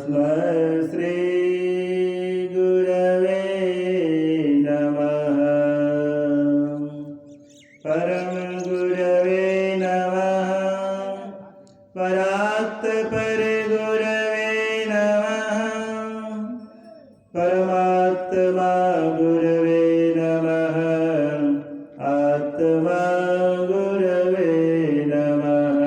तस्मै श्री गुरवे नमः। परम गुरवे नमः। परात् पर गुरवे नमः। परमात्मा गुरवे नमः। आत्मा गुरवे नमः।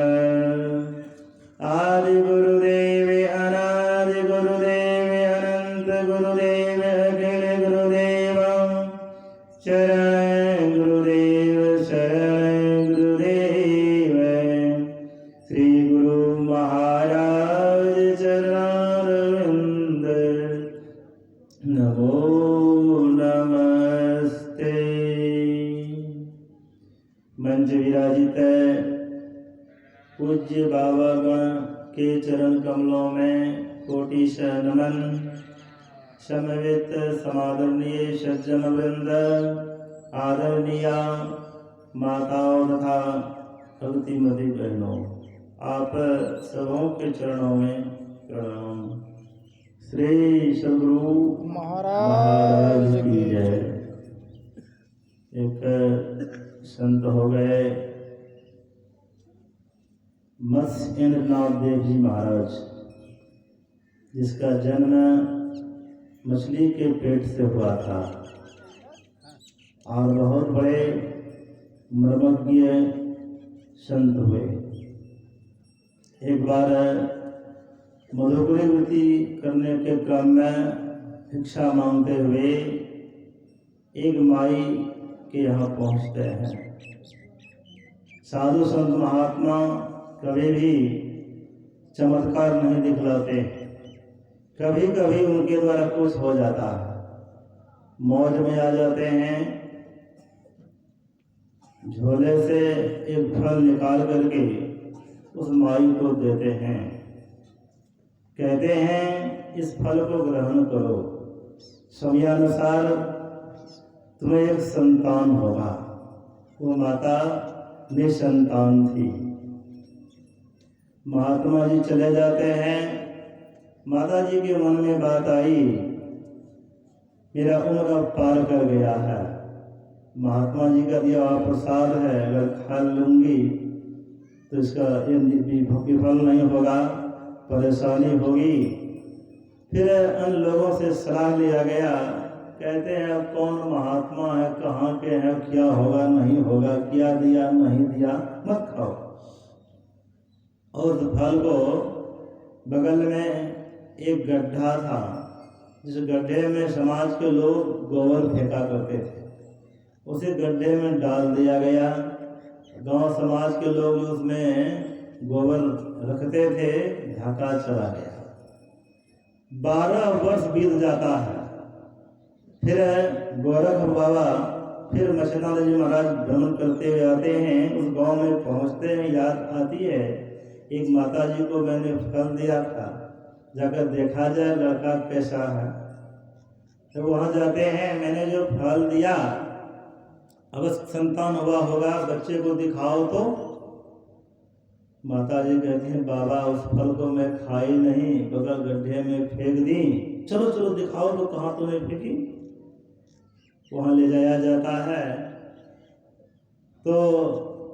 आदि गुरुदेव अनादि गुरुदेव अनंत गुरुदेव अखिल गुरुदेव शरण गुरुदेव शरण गुरुदेव। श्री गुरु महाराज चरणारविंद नमो नमस्ते। मंच विराजित पूज्य बाबा गण के चरण कमलों में कोटिश नमन। समवेत समादरणीय सज्जन वृंद, आदरणीय माताओं तथा भक्तिमती बहनों, आप सबों के चरणों में प्रणाम। श्री सद्गुरु महाराज की जय। एक संत हो गए मत्स्येंद्रनाथ देव जी महाराज, जिसका जन्म मछली के पेट से हुआ था और बहुत बड़े मर्मज्ञ संत हुए। एक बार मधुपुरी वृत्ति करने के क्रम में भिक्षा मांगते हुए एक माई के यहाँ पहुँचते हैं। साधु संत महात्मा कभी भी चमत्कार नहीं दिखलाते, कभी कभी उनके द्वारा कुछ हो जाता है, मौज में आ जाते हैं। झोले से एक फल निकाल करके उस माई को देते हैं, कहते हैं इस फल को ग्रहण करो, समयानुसार तुम्हें एक संतान होगा। वो माता निसंतान थी। महात्मा जी चले जाते हैं। माता जी के मन में बात आई, मेरा उम्र अब पार कर गया है, महात्मा जी का दिया हुआ प्रसाद है, अगर खा लूंगी तो इसका विफल नहीं होगा, परेशानी होगी। फिर उन लोगों से सलाह लिया गया, कहते हैं कौन महात्मा है, कहाँ के हैं, क्या होगा नहीं होगा, क्या दिया नहीं दिया, मत खाओ। और उस फल को बगल में एक गड्ढा था, जिस गड्ढे में समाज के लोग गोबर फेंका करते थे, उसे गड्ढे में डाल दिया गया। गांव समाज के लोग उसमें गोबर रखते थे, ढका चला गया। 12 वर्ष बीत जाता है। फिर गोरख बाबा फिर मछनाथ जी महाराज भ्रमण करते हुए आते हैं। उस गांव में पहुंचते हैं, याद आती है एक माता जी को मैंने फल दिया था, जाकर देखा जाए लड़का कैसा है। तो वहाँ जाते हैं, मैंने जो फल दिया अब संतान हुआ होगा, बच्चे को दिखाओ। तो माता जी कहती हैं बाबा उस फल को मैं खाई नहीं, बगल गड्ढे में फेंक दी, चलो चलो दिखाओ तो कहाँ तूने फेंकी। वहाँ ले जाया जाता है तो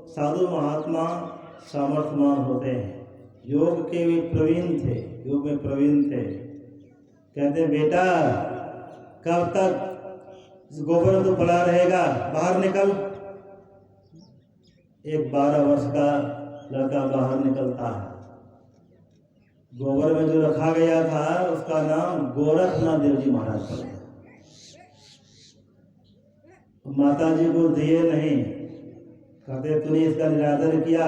साधु महात्मा सामर्थ्यवान होते हैं, योग के भी प्रवीण थे, योग में प्रवीण थे। कहते बेटा कब तक इस गोबर में तो पड़ा रहेगा, बाहर निकल। एक 12 वर्ष का लड़का बाहर निकलता है। गोबर में जो रखा गया था उसका नाम गोरखनाथ देव जी महाराज पड़े। माता जी को दिए नहीं, कहते तूने इसका निरादर किया,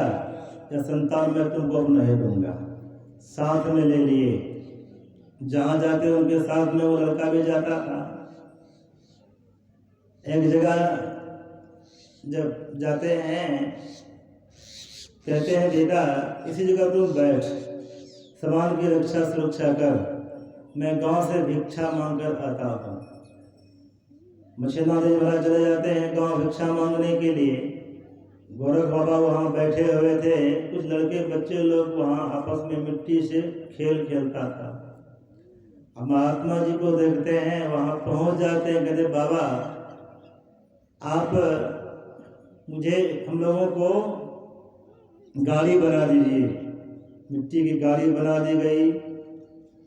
या संतान मैं तुमको अब नहीं दूंगा। साथ में ले लिए, जहाँ जाते उनके साथ में वो लड़का भी जाता था। एक जगह जब जाते हैं, कहते हैं बेटा इसी जगह तुम बैठ, सामान की रक्षा सुरक्षा कर, मैं गांव से भिक्षा मांग कर आता हूँ। मछनाथ जी महाराज चले जाते हैं गांव भिक्षा मांगने के लिए। गोरख बाबा वहाँ बैठे हुए थे, कुछ लड़के बच्चे लोग वहाँ आपस में मिट्टी से खेल खेलता था। अब महात्मा जी को देखते हैं, वहाँ पहुँच जाते हैं, कहते बाबा आप मुझे हम लोगों को गाड़ी बना दीजिए। मिट्टी की गाड़ी बना दी गई,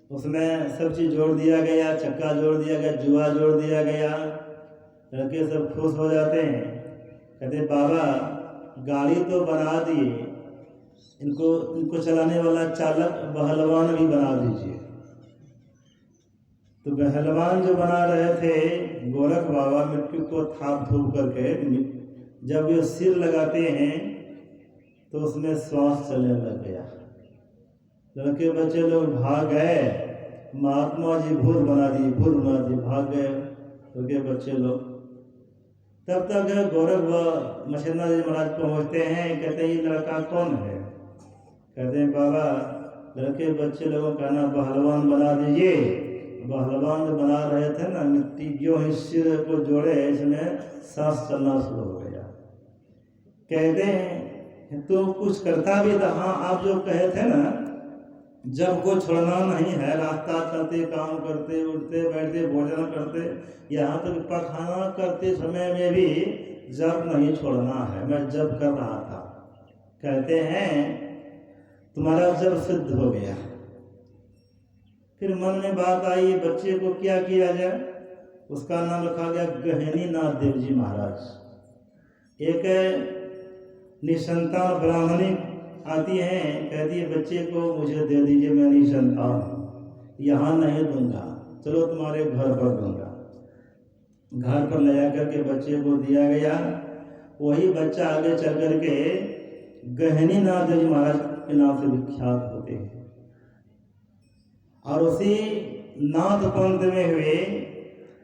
उसमें सब चीज़ जोड़ दिया गया, चक्का जोड़ दिया गया, जुआ जोड़ दिया गया। लड़के सब खुश हो जाते हैं, कहते बाबा गाड़ी तो बना दिए, इनको चलाने वाला चालक पहलवान भी बना दीजिए। तो पहलवान जो बना रहे थे गोरख बाबा, मिट्टी को थाप थूप करके जब ये सिर लगाते हैं तो उसमें श्वास चलने लग गया। लड़के बच्चे लोग भाग गए, महात्मा जी भूत बना दिए, भाग गए लड़के बच्चे लोग। तब तक गोरख मछेंद्र जी महाराज पहुँचते हैं, कहते हैं ये लड़का कौन है? कहते हैं बाबा लड़के बच्चे लोगों का ना पहलवान बना दीजिए। पहलवान जो बना रहे थे ना, मिट्टी जो ही सिर को जोड़े इसमें सांस चलना शुरू हो गया। कहते हैं तो कुछ करता भी था। हाँ, आप जो कहे थे ना जब को छोड़ना नहीं है, रास्ता चलते, काम करते, उठते बैठते, भोजन करते, यहाँ तक पखाना करते समय में भी जब नहीं छोड़ना है। मैं जब कर रहा था। कहते हैं तुम्हारा जब सिद्ध हो गया। फिर मन में बात आई बच्चे को क्या किया जाए। उसका नाम रखा गया गहनीनाथ देव जी महाराज। एक निसंतान ब्राह्मणी आती हैं, कहती है बच्चे को मुझे दे दीजिए, मैं निसंतान हूँ, यहाँ नहीं दूंगा, चलो तुम्हारे घर पर दूंगा। घर पर ले जाकर के बच्चे को दिया गया। वही बच्चा आगे चल करके गहनीनाथ देव जी महाराज के नाम से विख्यात होते हैं। और उसी नाथ पंथ में हुए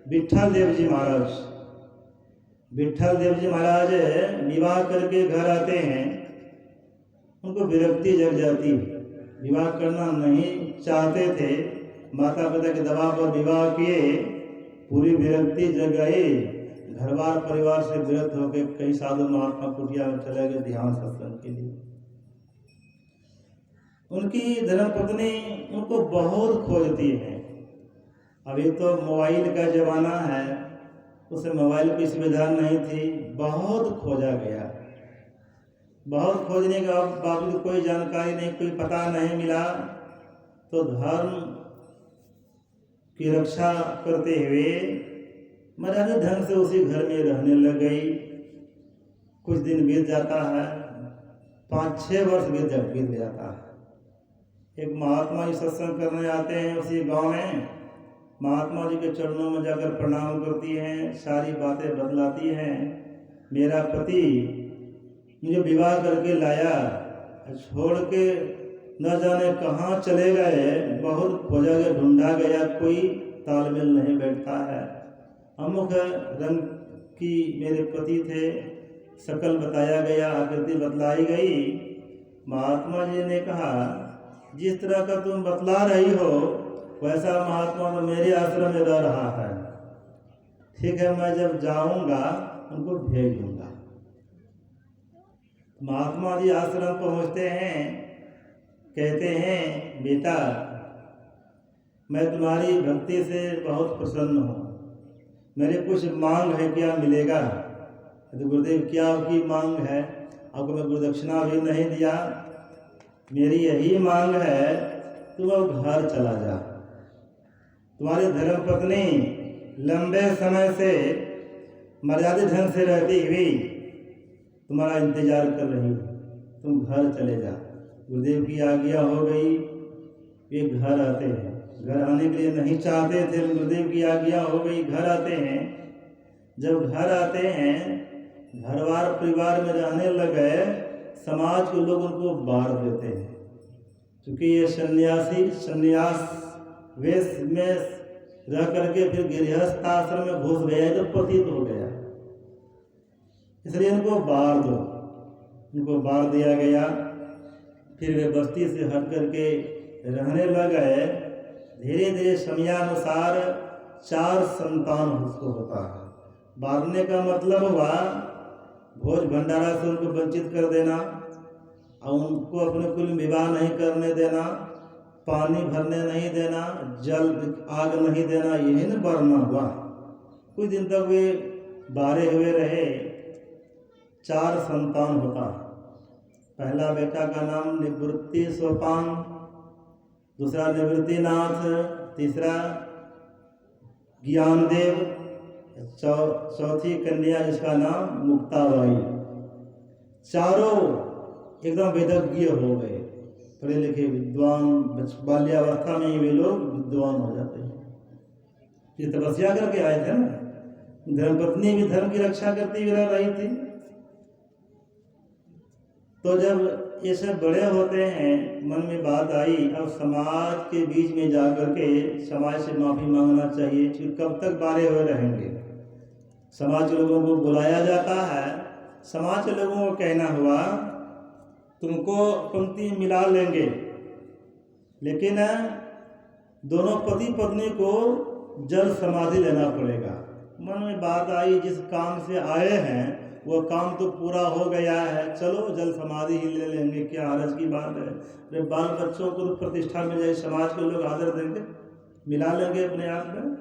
विठल देव जी महाराज। विठल देव जी महाराज विवाह करके घर आते हैं, उनको विरक्ति जग जाती है, विवाह करना नहीं चाहते थे, माता पिता के दबाव पर विवाह किए, पूरी विरक्ति जग गई। घरवार परिवार से विरक्त होकर कई साधु महात्मा कुटिया में चले गए ध्यान सत्संग के लिए। उनकी धर्मपत्नी उनको बहुत खोजती है। अभी तो मोबाइल का जमाना है, उसे मोबाइल की सुविधा नहीं थी, बहुत खोजा गया। बहुत खोजने के बावजूद कोई जानकारी नहीं, कोई पता नहीं मिला। तो धर्म की रक्षा करते हुए मर्यादित ढंग से उसी घर में रहने लग गई। कुछ दिन बीत जाता है, 5-6 वर्ष बीत जाता है। एक महात्मा जी सत्संग करने आते हैं उसी गांव में। महात्मा जी के चरणों में जाकर प्रणाम करती हैं, सारी बातें बतलाती हैं। मेरा पति मुझे विवाह करके लाया, छोड़ के न जाने कहाँ चले गए, बहुत खोजा गया, ढूंढा गया, कोई तालमेल नहीं बैठता है। अमुक रंग की मेरे पति थे, शकल बताया गया, आकृति बतलाई गई। महात्मा जी ने कहा जिस तरह का तुम बतला रही हो वैसा महात्मा तो मेरे आश्रम में रह रहा है। ठीक है, मैं जब जाऊंगा उनको भेज दूंगा। महात्मा जी आश्रम पहुंचते हैं, कहते हैं बेटा मैं तुम्हारी भक्ति से बहुत प्रसन्न हूँ, मेरे कुछ मांग है, क्या मिलेगा? तो गुरुदेव क्या आपकी मांग है? आपको मैं गुरुदक्षिणा भी नहीं दिया, मेरी यही मांग है तुम अब घर चला जा। तुम्हारी धर्मपत्नी लंबे समय से मर्यादित ढंग से रहती हुई तुम्हारा इंतजार कर रही है, तुम घर चले जा। गुरुदेव की आज्ञा हो गई, ये घर आते हैं। घर आने के लिए नहीं चाहते थे, गुरुदेव की आज्ञा हो गई, घर आते हैं। जब घर आते हैं, घरवार परिवार में रहने लगे, समाज के लोग उनको बार देते हैं, क्योंकि ये सन्यास वेश में रह करके फिर गृहस्थ आश्रम में घुस गया तो पतित हो गया, इसलिए इनको बार दो। इनको बार दिया गया। फिर वे बस्ती से हट करके रहने लगे। धीरे धीरे समयानुसार 4 संतान उसको होता है। बारने का मतलब हुआ भोज भंडारा से उनको वंचित कर देना और उनको अपने कुल विवाह नहीं करने देना, पानी भरने नहीं देना, जल आग नहीं देना, यही न वरना हुआ। कुछ दिन तक वे बारे हुए रहे। 4 संतान होता। पहला बेटा का नाम निवृत्ति सोपान, दूसरा निवृत्तिनाथ, तीसरा ज्ञानदेव, चौथी कन्या जिसका नाम मुक्ताबाई। चारों एकदम वेदज्ञ हो गए, पढ़े लिखे विद्वान। बाल्यावस्था में ही वे लोग विद्वान हो जाते हैं। ये तपस्या करके आए थे ना। धर्मपत्नी भी धर्म की रक्षा करती हुई रह रही थी। तो जब ये सब बड़े होते हैं, मन में बात आई अब समाज के बीच में जाकर के समाज से माफी मांगना चाहिए, क्योंकि कब तक बारे हुए रहेंगे। समाज के लोगों को बुलाया जाता है, समाज के लोगों को कहना हुआ तुमको पंक्ति मिला लेंगे, लेकिन दोनों पति पत्नी को जल समाधि लेना पड़ेगा। मन में बात आई जिस काम से आए हैं वो काम तो पूरा हो गया है, चलो जल समाधि ही ले लेंगे, क्या हर्ज की बात है। अरे बाल बच्चों को प्रतिष्ठा मिल जाए, समाज के लोग आदर देंगे, मिला लेंगे अपने आप में।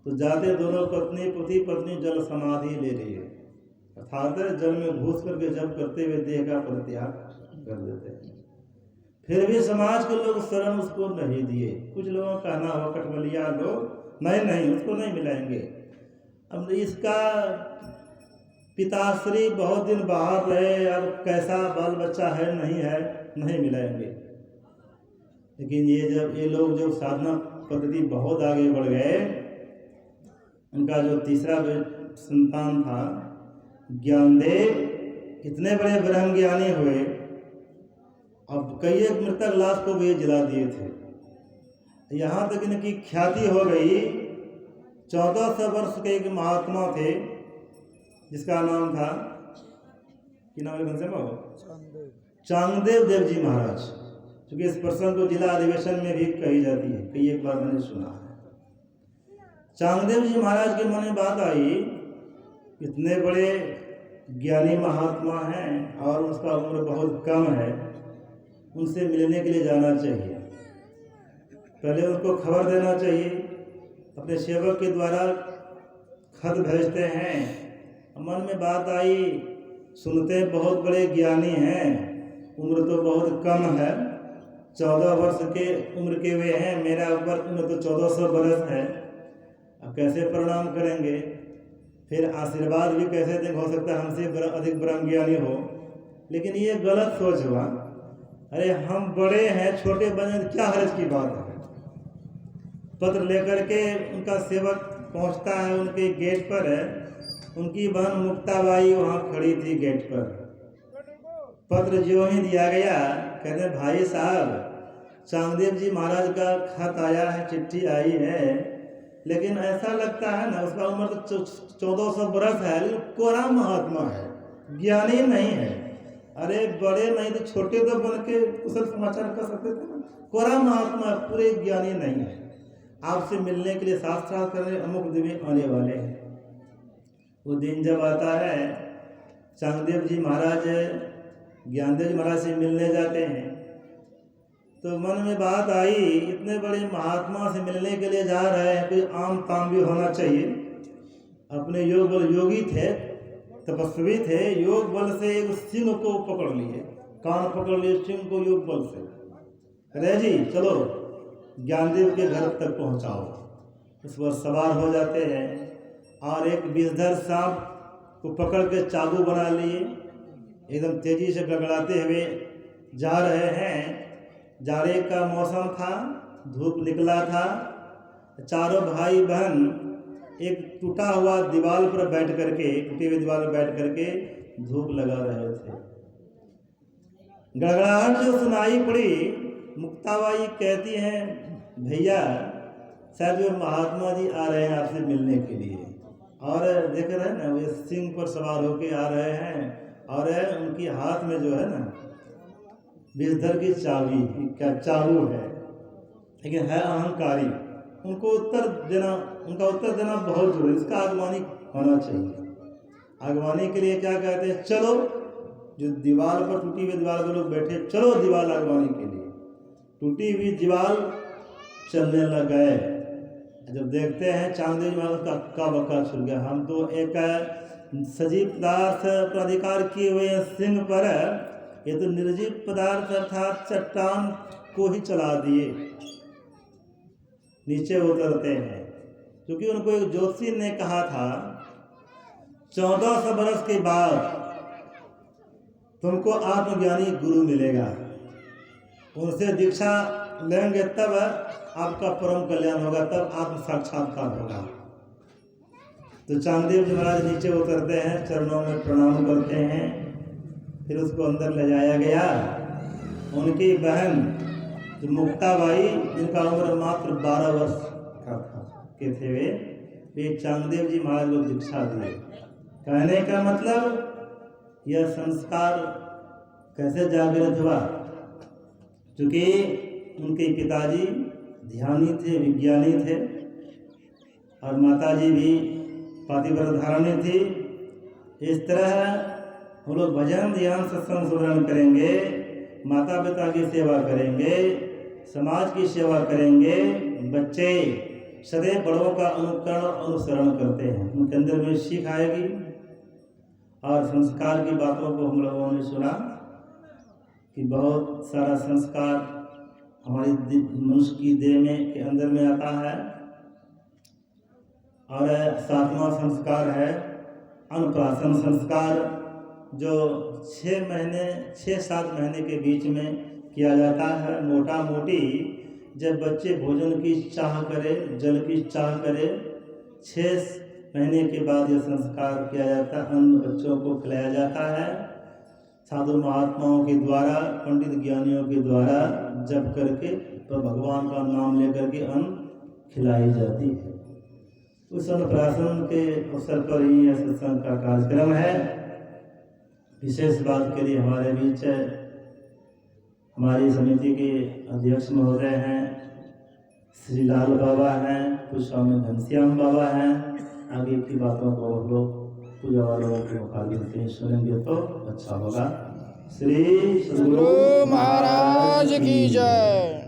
तो जाते दोनों पति पत्नी जल समाधि ले रही है, अर्थात जल में घुस करके जब करते हुए देह का परित्याग कर देते हैं। फिर भी समाज के लोग शरण उसको नहीं दिए। कुछ लोगों का कहना हो कटवलिया लोग, नहीं उसको नहीं मिलाएंगे। अब इसका पिताश्री बहुत दिन बाहर रहे, अब कैसा बाल बच्चा है नहीं मिलाएंगे। लेकिन ये लोग जब साधना पद्धति बहुत आगे बढ़ गए, उनका जो तीसरा संतान था ज्ञानदेव, इतने बड़े ब्रह्म ज्ञानी हुए, अब कई एक मृतक लाश को भी जला दिए थे। यहाँ तक इनकी ख्याति हो गई। 1400 वर्ष के एक महात्मा थे जिसका नाम था, कि नाम है, चांगदेव देव जी महाराज। क्योंकि इस प्रसंग को जिला अधिवेशन में भी कही जाती है, कई एक बार मैंने सुना है। चांगदेव जी महाराज के मन में बात आई, इतने बड़े ज्ञानी महात्मा हैं और उसका उम्र बहुत कम है, उनसे मिलने के लिए जाना चाहिए। पहले उनको खबर देना चाहिए। अपने सेवक के द्वारा खत भेजते हैं। मन में बात आई, सुनते बहुत बड़े ज्ञानी हैं, उम्र तो बहुत कम है, 14 वर्ष के उम्र के वे हैं, मेरा उम्र तो 1400 वर्ष है। अब कैसे प्रणाम करेंगे, फिर आशीर्वाद भी कैसे दें, हो सकता है हमसे अधिक ब्रह्म ज्ञानी हो। लेकिन ये गलत सोच हुआ। अरे हम बड़े हैं, छोटे बने, क्या हर्ज की बात है। पत्र लेकर के उनका सेवक पहुंचता है उनके गेट पर। उनकी बहन मुक्ताबाई वहां खड़ी थी गेट पर। पत्र जो ही दिया गया, कहते भाई साहब, चांगदेव जी महाराज का खत आया है, चिट्ठी आई है, लेकिन ऐसा लगता है ना उसका उम्र तो 1400 वर्ष है, लेकिन कोरा महात्मा है, ज्ञानी नहीं है। अरे बड़े नहीं तो छोटे तो बन के कुशल समाचार कर सकते थे ना। कोरा महात्मा पूरे ज्ञानी नहीं है, आपसे मिलने के लिए शास्त्रार्थ करने अमुक दिव्य आने वाले हैं। वो दिन जब आता है, चांगदेव जी महाराज ज्ञानदेव जी महाराज से मिलने जाते हैं, तो मन में बात आई, इतने बड़े महात्मा से मिलने के लिए जा रहे हैं, कोई आम ताम भी होना चाहिए। अपने योग बल योगी थे, तपस्वी थे, योग बल से एक सिंह को पकड़ लिए, कान पकड़ लिए सिंह को योग बल से। अरे जी चलो ज्ञानदेव के घर तक पहुंचाओ। उस पर सवार हो जाते हैं और एक विषधर सांप को पकड़ के चाबू बना लिए, एकदम तेजी से गड़गड़ाते हुए जा रहे हैं। जाड़े का मौसम था, धूप निकला था। चारों भाई बहन एक टूटा हुआ दीवार पर बैठ करके, टूटी हुई दीवार पर बैठ करके धूप लगा रहे थे। गड़गड़ाहट जो सुनाई पड़ी, मुक्ताबाई कहती हैं भैया शायद वो महात्मा जी आ रहे हैं आपसे मिलने के लिए, और देख रहे हैं ना वे सिंह पर सवार होके आ रहे हैं, और उनकी हाथ में जो है ना विषधर की चाबी, क्या चाबू है, लेकिन है अहंकारी। उनका उत्तर देना बहुत जरूरी, इसका आगवानी होना चाहिए। आगवानी के लिए क्या कहते हैं, चलो जो दीवार पर टूटी हुई दीवार पर लोग बैठे, चलो दीवार आगवानी के लिए। टूटी हुई दीवार चलने लग गए। जब देखते हैं चांददेव जी महाराज का अक्का बक्का छूट गया। हम तो एक सजीव पदार्थ पर अधिकार किए हुए सिंह पर, ये तो निर्जीव पदार्थ अर्थात चट्टान को ही चला दिए, नीचे उतरते हैं। क्योंकि उनको एक ज्योतिषी ने कहा था 1400 वर्ष के बाद तुमको आत्मज्ञानी गुरु मिलेगा, उनसे दीक्षा लेंगे तब आपका परम कल्याण होगा, तब आत्म साक्षात्कार होगा। तो चांददेव जी महाराज नीचे उतरते हैं, चरणों में प्रणाम करते हैं, फिर उसको अंदर ले जाया गया। उनकी बहन जो मुक्ताबाई, जिनका उम्र मात्र 12 वर्ष का के थे, वे चांददेव जी महाराज को दीक्षा दिए। कहने का मतलब यह संस्कार कैसे जागृत हुआ? क्योंकि उनके पिताजी ध्यानी थे, विज्ञानी थे, और माताजी भी पातिव्रत धारणी थी। इस तरह हम लोग भजन ध्यान सत्संग सुमरण करेंगे, माता पिता की सेवा करेंगे, समाज की सेवा करेंगे। बच्चे सदैव बड़ों का अनुकरण और अनुसरण करते हैं, उनके अंदर में सीख आएगी। और संस्कार की बातों को हम लोगों ने सुना कि बहुत सारा संस्कार हमारी मनुष्य की देह में के अंदर में आता है। और 7वां संस्कार है अन्नप्राशन संस्कार, जो 6-7 महीने के बीच में किया जाता है। मोटा मोटी जब बच्चे भोजन की चाह करे, जल की चाह करे, 6 महीने के बाद यह संस्कार किया जाता है। अन्न बच्चों को खिलाया जाता है, साधु महात्माओं के द्वारा, पंडित ज्ञानियों के द्वारा जप करके, तो भगवान का नाम लेकर के अन्न खिलाई जाती है। उस अन्नप्राशन के अवसर पर ही यह सत्संग का कार्यक्रम है। विशेष बात के लिए हमारे बीच हमारी समिति के अध्यक्ष महोदय हैं, श्री लाल बाबा हैं, कुछ स्वामी घनश्याम बाबा हैं। आगे की बातों को हम लोग पूजा वालों के मुखाबिल सुनेंगे तो अच्छा होगा। श्री सद्गुरु महाराज की जय।